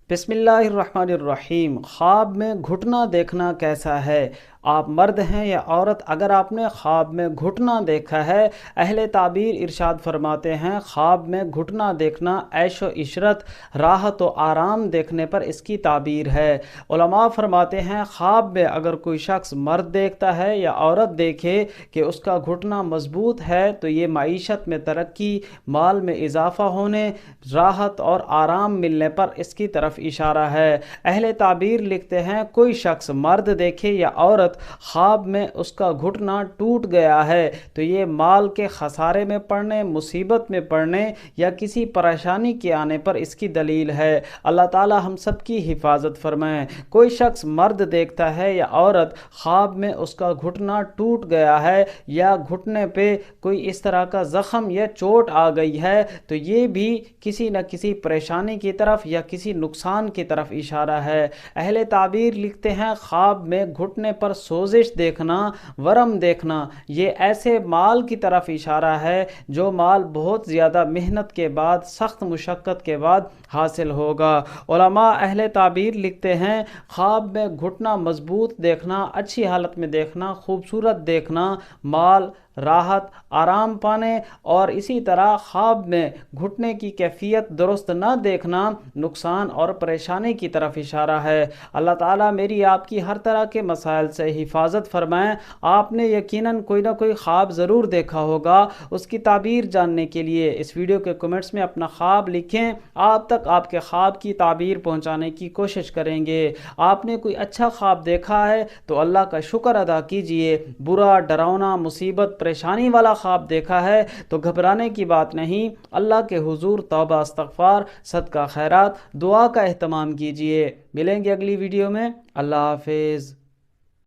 बिस्मिल्लाहिर्रहमानिर्रहीम। ख्वाब में घुटना देखना कैसा है? आप मर्द हैं या औरत, अगर आपने ख्वाब में घुटना देखा है, अहले ताबीर इरशाद फरमाते हैं ख्वाब में घुटना देखना ऐशो इशरत, राहत व आराम देखने पर इसकी ताबीर है। उलमा फरमाते हैं ख्वाब में अगर कोई शख्स मर्द देखता है या औरत देखे कि उसका घुटना मजबूत है तो ये माईशत में तरक्की, माल में इजाफ़ा होने, राहत और आराम मिलने पर इसकी तरफ इशारा है। अहले ताबीर लिखते हैं कोई शख्स मर्द देखे या औरत ख्वाब में उसका घुटना टूट गया है तो ये माल के खसारे में पड़ने, मुसीबत में पड़ने या किसी परेशानी के आने पर इसकी दलील है। अल्लाह ताला हम सब की हिफाजत फरमाए। कोई शख्स मर्द देखता है या औरत ख्वाब में उसका घुटना टूट गया है या घुटने पे कोई इस तरह का ज़ख़म या चोट आ गई है तो ये भी किसी न किसी परेशानी की तरफ या किसी नुकसान की तरफ इशारा है। अहले ताबीर लिखते हैं ख्वाब में घुटने पर सोजिश देखना, वरम देखना, ये ऐसे माल की तरफ इशारा है जो माल बहुत ज़्यादा मेहनत के बाद, सख्त मुशक्क़त के बाद हासिल होगा। उलमा अहले ताबीर लिखते हैं ख्वाब में घुटना मजबूत देखना, अच्छी हालत में देखना, खूबसूरत देखना, माल, राहत, आराम पाने और इसी तरह ख्वाब में घुटने की कैफियत दुरुस्त न देखना नुकसान और परेशानी की तरफ इशारा है। अल्लाह ताला मेरी आपकी हर तरह के मसाइल से हिफाजत फरमाएं। आपने यकीनन कोई ना कोई ख्वाब ज़रूर देखा होगा। उसकी ताबीर जानने के लिए इस वीडियो के कमेंट्स में अपना ख्वाब लिखें। आप तक आपके ख्वाब की ताबीर पहुंचाने की कोशिश करेंगे। आपने कोई अच्छा ख्वाब देखा है तो अल्लाह का शुक्र अदा कीजिए। बुरा, डरावना, मुसीबत, परेशानी वाला ख्वाब देखा है तो घबराने की बात नहीं। अल्लाह के हुजूर तौबा, इस्तग़फ़ार, सदका, खैरात, दुआ का एहतमाम कीजिए। मिलेंगे अगली वीडियो में। अल्लाह हाफिज़।